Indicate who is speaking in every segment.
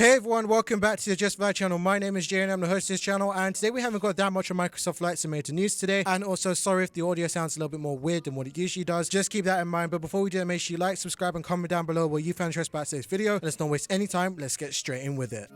Speaker 1: Hey everyone, welcome back to the Justfly channel. My name is Jay and I'm the host of this channel, and today we haven't got that much of Microsoft Flight Simulator news today, and also sorry if the audio sounds a little bit more weird than what it usually does. Just keep that in mind. But before we do that, make sure you like, subscribe and comment down below what you found interesting about today's video. And let's not waste any time, let's get straight in with it.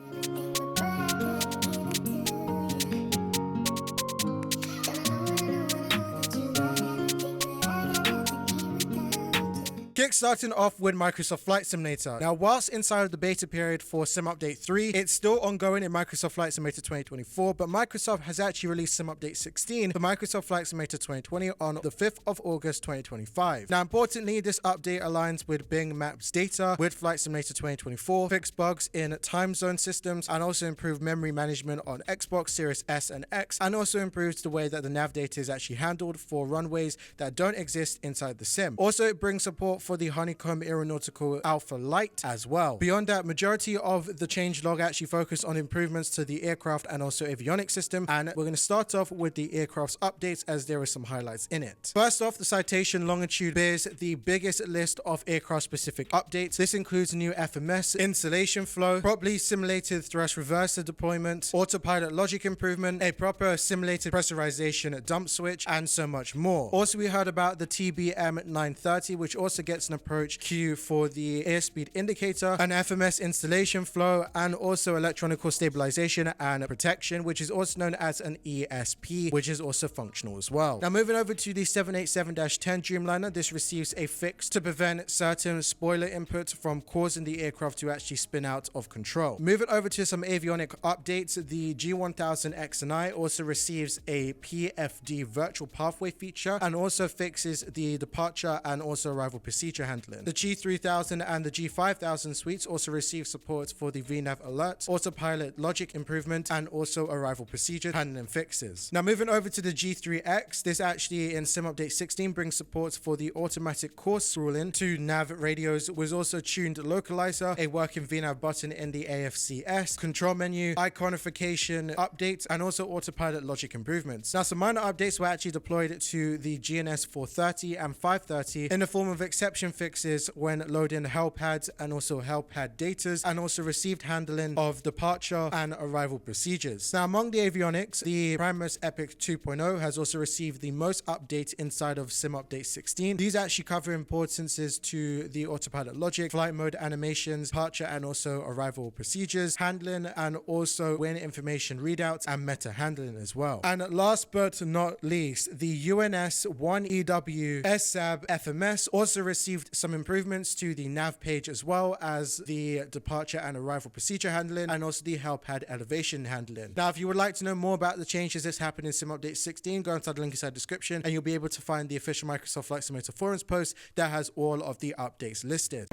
Speaker 1: Kickstarting off with Microsoft Flight Simulator. Now, whilst inside of the beta period for Sim Update 3, it's still ongoing in Microsoft Flight Simulator 2024, but Microsoft has actually released Sim Update 16 for Microsoft Flight Simulator 2020 on the 5th of August 2025. Now, importantly, this update aligns with Bing Maps data with Flight Simulator 2024, fixed bugs in time zone systems, and also improved memory management on Xbox Series S and X, and also improves the way that the nav data is actually handled for runways that don't exist inside the sim. Also, it brings support for the Honeycomb Aeronautical Alpha Light as well. Beyond that, majority of the changelog actually focus on improvements to the aircraft and also avionics system, and we're going to start off with the aircraft's updates as there are some highlights in it. First off, the citation longitude bears the biggest list of aircraft specific updates. This includes new FMS, installation flow, properly simulated thrust reverser deployment, autopilot logic improvement, a proper simulated pressurization dump switch, and so much more. Also, we heard about the TBM 930, which also gets an approach queue for the airspeed indicator, an FMS installation flow, and also electronical stabilization and protection, which is also known as an ESP, which is also functional as well. Now, moving over to the 787-10 Dreamliner, this receives a fix to prevent certain spoiler inputs from causing the aircraft to actually spin out of control. Moving over to some avionic updates, the G1000X&I also receives a PFD virtual pathway feature and also fixes the departure and also arrival procedure handling. The G3000 and the G5000 suites also receive support for the VNAV alerts, autopilot logic improvement, and also arrival procedure handling fixes. Now, moving over to the G3X, this actually in Sim Update 16 brings support for the automatic course ruling to nav radios, was also tuned localizer, a working VNAV button in the AFCS, control menu, iconification updates, and also autopilot logic improvements. Now, some minor updates were actually deployed to the GNS 430 and 530 in the form of exception fixes when loading helpads and also helpad datas, and also received handling of departure and arrival procedures. Now, among the avionics, the Primus Epic 2.0 has also received the most updates inside of Sim Update 16. These actually cover importances to the autopilot logic, flight mode animations, departure and also arrival procedures, handling, and also wind information readouts and meta handling as well. And last but not least, the UNS 1EW SAB FMS also received some improvements to the nav page as well as the departure and arrival procedure handling and also the helpad elevation handling. Now, if you would like to know more about the changes that's happened in Sim Update 16, go inside the link inside the description and you'll be able to find the official Microsoft Flight Simulator forums post that has all of the updates listed.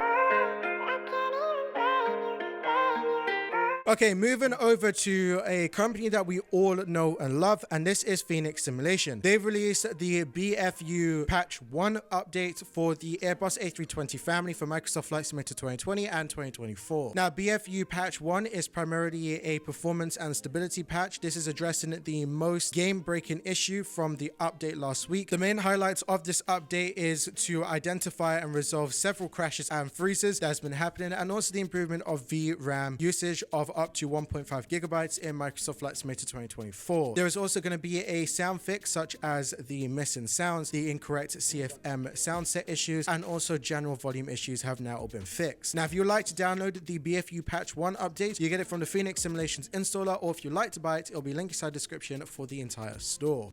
Speaker 1: Okay, moving over to a company that we all know and love, and this is Fenix Simulation. They've released the BFU Patch 1 update for the Airbus A320 family for Microsoft Flight Simulator 2020 and 2024. Now, BFU Patch 1 is primarily a performance and stability patch. This is addressing the most game-breaking issue from the update last week. The main highlights of this update is to identify and resolve several crashes and freezes that has been happening, and also the improvement of VRAM usage of up to 1.5 gigabytes in Microsoft Flight Simulator 2024. There is also going to be a sound fix such as the missing sounds, the incorrect CFM sound set issues, and also general volume issues have now all been fixed. Now, if you'd like to download the BFU Patch 1 update, you get it from the Fenix Simulations installer, or if you'd like to buy it, it'll be linked inside the description for the entire store.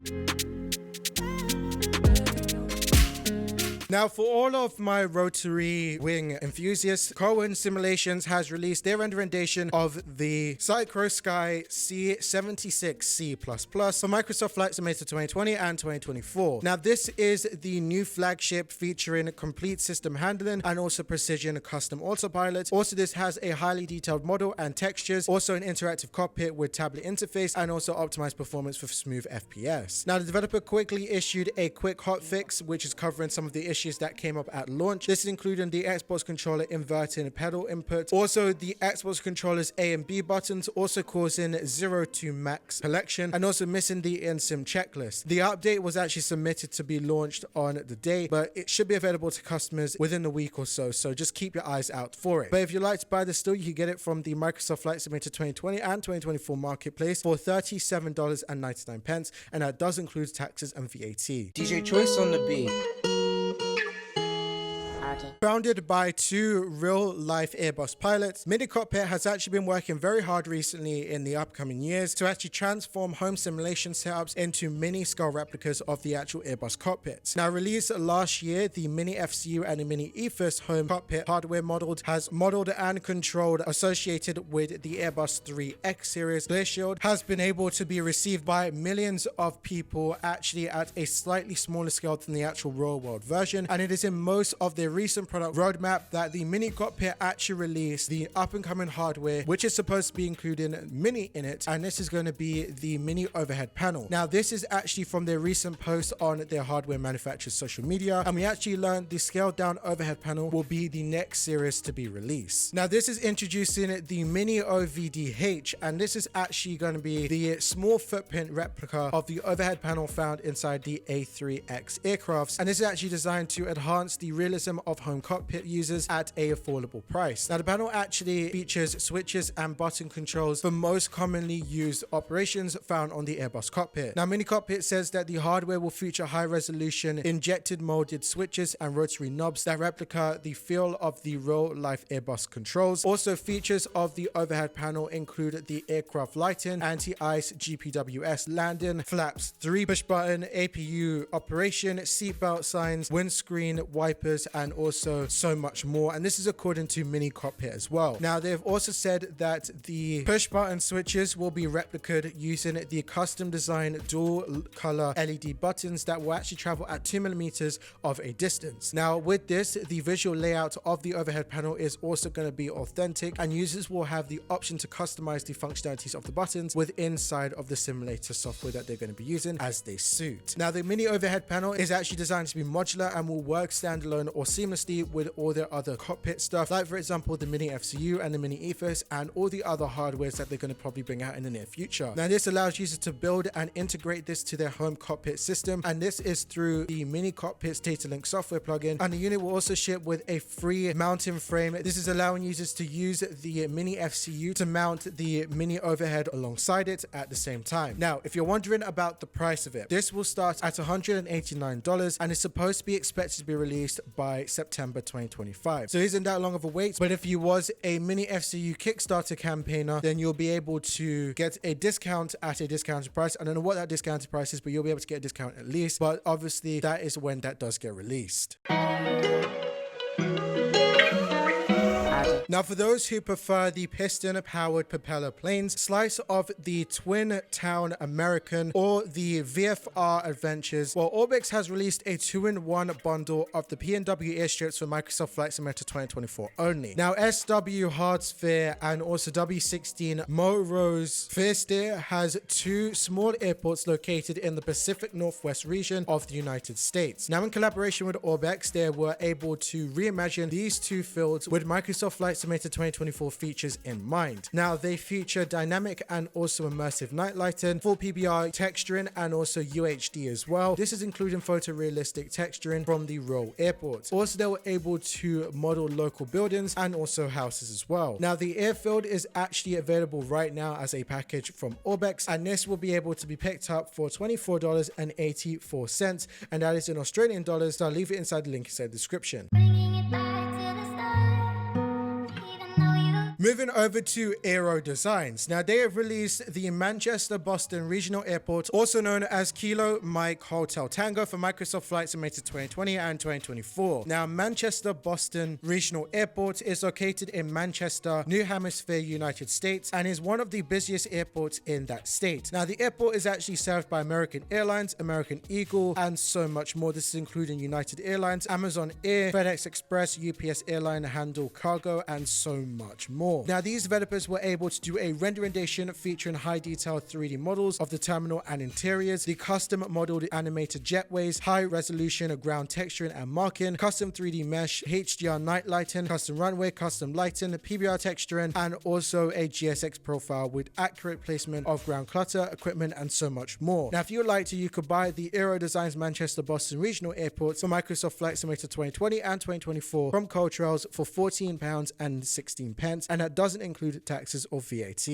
Speaker 1: Now, for all of my rotary wing enthusiasts, CowanSim has released their renderization of the Sikorsky C76C++ for Microsoft Flight Simulator 2020 and 2024. Now, this is the new flagship featuring complete system handling and also precision custom autopilot. Also, this has a highly detailed model and textures, also an interactive cockpit with tablet interface, and also optimized performance for smooth FPS. Now, the developer quickly issued a quick hotfix, which is covering some of the issues issues that came up at launch. This is including the Xbox controller inverting pedal input, also the Xbox controller's A and B buttons, also causing 0 to max collection, and also missing the in-sim checklist. The update was actually submitted to be launched on the day, but it should be available to customers within a week or so, so just keep your eyes out for it. But if you'd like to buy this still, you can get it from the Microsoft Flight Simulator 2020 and 2024 marketplace for $37.99, and that does include taxes and VAT.
Speaker 2: DJ Choice on the beat.
Speaker 1: Founded by two real-life Airbus pilots, miniCOCKPIT has actually been working very hard recently in the upcoming years to actually transform home simulation setups into mini-scale replicas of the actual Airbus cockpits. Now, released last year, the miniFCU and the miniOVHD home cockpit hardware has modeled and controlled associated with the Airbus 3X series. Blaise shield has been able to be received by millions of people, actually at a slightly smaller scale than the actual real-world version, and it is in most of their recent product roadmap that the miniCOCKPIT actually released the up-and-coming hardware, which is supposed to be including mini in it, and this is going to be the mini overhead panel. Now, this is actually from their recent post on their hardware manufacturer's social media, and we actually learned the scaled-down overhead panel will be the next series to be released. Now, this is introducing the miniOVHD, and this is actually going to be the small footprint replica of the overhead panel found inside the A3X aircrafts, and this is actually designed to enhance the realism of home cockpit users at a affordable price. Now, the panel actually features switches and button controls for most commonly used operations found on the Airbus cockpit. Now, miniCOCKPIT says that the hardware will feature high-resolution injected molded switches and rotary knobs that replicate the feel of the real-life Airbus controls. Also, features of the overhead panel include the aircraft lighting, anti-ice, GPWS landing, flaps, 3 push-button APU operation, seatbelt signs, windscreen wipers, and also so much more, and this is according to miniCOCKPIT as well. Now, they've also said that the push button switches will be replicated using the custom designed dual color LED buttons that will actually travel at 2mm of a distance. Now, with this, the visual layout of the overhead panel is also going to be authentic, and users will have the option to customize the functionalities of the buttons within inside of the simulator software that they're going to be using as they suit. Now, the mini overhead panel is actually designed to be modular and will work standalone or seamlessly with all their other cockpit stuff, like for example the miniFCU and the miniOVHD and all the other hardwares that they're going to probably bring out in the near future. Now, this allows users to build and integrate this to their home cockpit system, and this is through the miniCOCKPIT's Data Link software plugin, and the unit will also ship with a free mounting frame. This is allowing users to use the miniFCU to mount the mini overhead alongside it at the same time. Now, if you're wondering about the price of it, this will start at $189 and is supposed to be expected to be released by September 2025. So it isn't that long of a wait, but if you was a miniFCU Kickstarter campaigner, then you'll be able to get a discount at a discounted price. I don't know what that discounted price is, but you'll be able to get a discount at least, but obviously that is when that does get released. Now, for those who prefer the piston-powered propeller planes, slice of the Twin Town American or the VFR Adventures, well, Orbx has released a 2-in-1 bundle of the PNW airstrips for Microsoft Flight Simulator 2024 only. Now, SW Hardsphere and also W16 Monroe's Firstair has 2 small airports located in the Pacific Northwest region of the United States. Now, in collaboration with Orbx, they were able to reimagine these 2 fields with Microsoft Flight Simulator 2024 features in mind. Now, they feature dynamic and also immersive night lighting, full PBR texturing, and also UHD as well. This is including photorealistic texturing from the real airports. Also, they were able to model local buildings and also houses as well. Now, the airfield is actually available right now as a package from Orbx, and this will be able to be picked up for $24.84, and that is in Australian dollars. So I'll leave it inside the link inside the description. Moving over to AeroDesigns. Now, they have released the Manchester-Boston Regional Airport, also known as Kilo Mike Hotel Tango, for Microsoft Flight Simulator 2020 and 2024. Now, Manchester-Boston Regional Airport is located in Manchester, New Hampshire, United States, and is one of the busiest airports in that state. Now, the airport is actually served by American Airlines, American Eagle, and so much more. This is including United Airlines, Amazon Air, FedEx Express, UPS Airline, Handle Cargo, and so much more. more. Now, these developers were able to do a render rendition featuring high detail 3D models of the terminal and interiors, the custom modeled animated jetways, high resolution ground texturing and marking, custom 3D mesh, HDR night lighting, custom runway, custom lighting, PBR texturing, and also a GSX profile with accurate placement of ground clutter, equipment, and so much more. Now, if you would like to, you could buy the AeroDesigns Manchester Boston Regional Airports for Microsoft Flight Simulator 2020 and 2024 from Coltrails for £14.16, and that doesn't include taxes or VAT.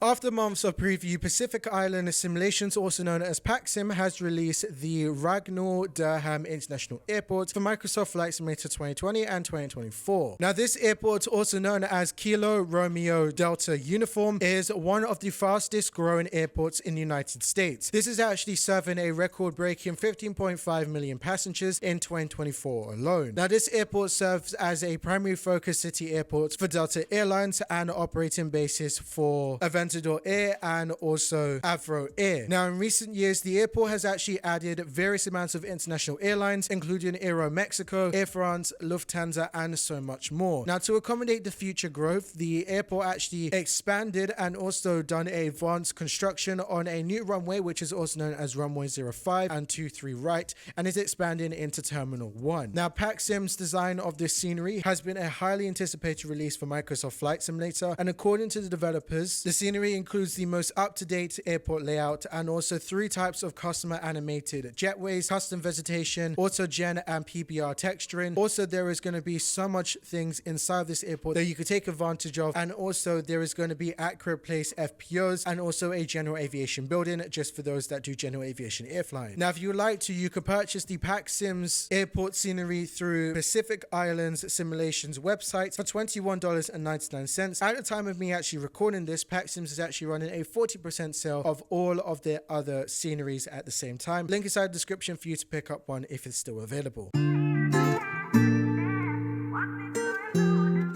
Speaker 1: After months of preview, Pacific Island Simulations, also known as PacSim, has released the Raleigh-Durham International Airport for Microsoft Flight Simulator 2020 and 2024. Now, this airport, also known as Kilo Romeo Delta Uniform, is one of the fastest growing airports in the United States. This is actually serving a record-breaking 15.5 million passengers in 2024 alone. Now, this airport serves as a primary focus city airport for Delta Airlines and operating bases for Aventador Air and also Avro Air. Now, in recent years, the airport has actually added various amounts of international airlines, including Aeromexico, Air France, Lufthansa, and so much more. Now, to accommodate the future growth, the airport actually expanded and also done a advanced construction on a new runway, which is also known as runway 05 and 23 right, and is expanding into Terminal 1. Now, PacSim's design of this scenery has been a highly anticipated release for Microsoft Flight Simulator, and according to the developers, the scenery includes the most up-to-date airport layout and also 3 types of customer animated jetways, custom vegetation, auto-gen, and PBR texturing. Also, there is going to be so much things inside this airport that you could take advantage of, and also there is going to be accurate place FPOs and also a general aviation building just for those that do general aviation air flying. Now, if you would like to, you could purchase the PacSim's airport scenery through Pacific Islands Simulations website for $21.99. At the time of me actually recording this, PacSim is actually running a 40% sale of all of their other sceneries at the same time. Link inside the description for you to pick up one if it's still available.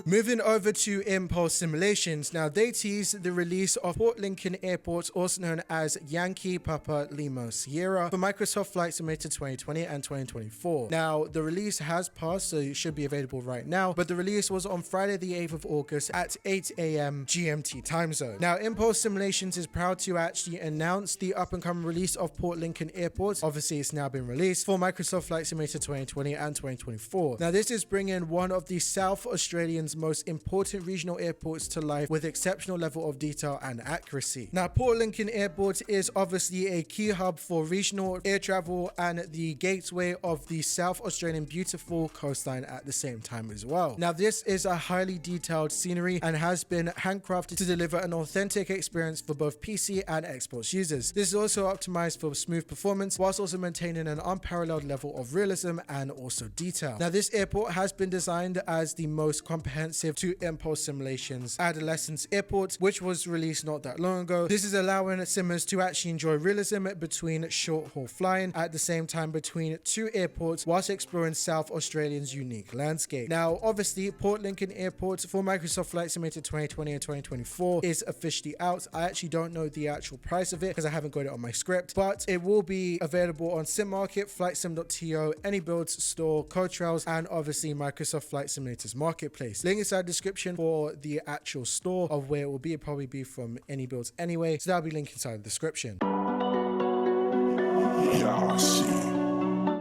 Speaker 1: Moving over to Impulse Simulations. Now, they teased the release of Port Lincoln Airport, also known as Yankee Papa Lima Sierra, for Microsoft Flight Simulator 2020 and 2024. Now, the release has passed, so it should be available right now, but the release was on Friday the 8th of August at 8 a.m. GMT time zone. Now, Impulse Simulations is proud to actually announce the up-and-coming release of Port Lincoln Airport. Obviously, it's now been released for Microsoft Flight Simulator 2020 and 2024. Now, this is bringing one of the South Australians' most important regional airports to life with exceptional level of detail and accuracy. Now, Port Lincoln Airport is obviously a key hub for regional air travel and the gateway of the South Australian beautiful coastline at the same time as well. Now, this is a highly detailed scenery and has been handcrafted to deliver an authentic experience for both PC and Xbox users. This is also optimized for smooth performance whilst also maintaining an unparalleled level of realism and also detail. Now, this airport has been designed as the most comprehensive to Impulse Simulations Adolescence Airport, which was released not that long ago. This is allowing simmers to actually enjoy realism between short-haul flying at the same time between 2 airports whilst exploring South Australia's unique landscape. Now, obviously, Port Lincoln Airport for Microsoft Flight Simulator 2020 and 2024 is officially out. I actually don't know the actual price of it because I haven't got it on my script, but it will be available on Sim Market, FlightSim.to, Any Builds Store, Coltrails, and obviously Microsoft Flight Simulators Marketplace. Link inside the description for the actual store of where it will be. It'll probably be from Any Builds anyway, so that'll be linked inside the description.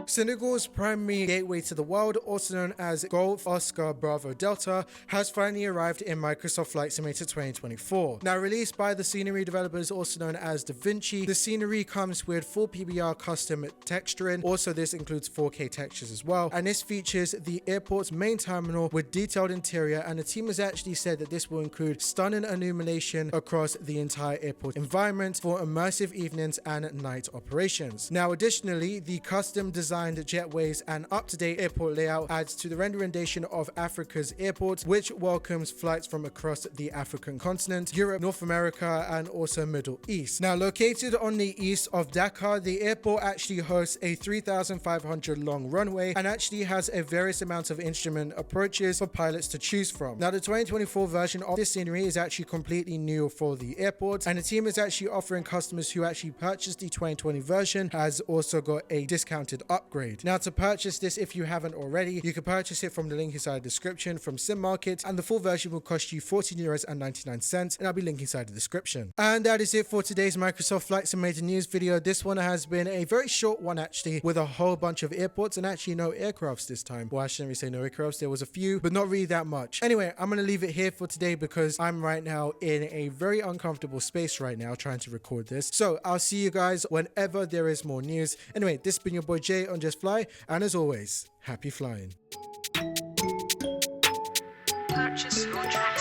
Speaker 1: Senegal's primary gateway to the world, also known as Golf Oscar Bravo Delta, has finally arrived in Microsoft Flight Simulator 2024. Now, released by the scenery developers, also known as Devinci, the scenery comes with full PBR custom texturing. Also, this includes 4K textures as well, and this features the airport's main terminal with detailed interior, and the team has actually said that this will include stunning illumination across the entire airport environment for immersive evenings and night operations. Now, additionally, the custom design jetways and up-to-date airport layout adds to the renderization of Africa's airports, which welcomes flights from across the African continent, Europe, North America, and also Middle East. Now, located on the east of Dakar, the airport actually hosts a 3,500 long runway and actually has a various amounts of instrument approaches for pilots to choose from. Now, the 2024 version of this scenery is actually completely new for the airport, and the team is actually offering customers who actually purchased the 2020 version has also got a discounted upgrade. Now to purchase this, if you haven't already, you can purchase it from the link inside the description from Sim Market, and the full version will cost you €14.99, and I'll be linking inside the description. And that is it for today's Microsoft Flight Simulator news video. This one has been a very short one actually, with a whole bunch of airports and actually no aircrafts this time. Well, I shouldn't really say no aircrafts, there was a few, but not really that much. Anyway, I'm gonna leave it here for today because I'm right now in a very uncomfortable space right now trying to record this. So I'll see you guys whenever there is more news. Anyway, this has been your boy Jay on Justfly, and as always, happy flying.
Speaker 2: Purchase your tracks.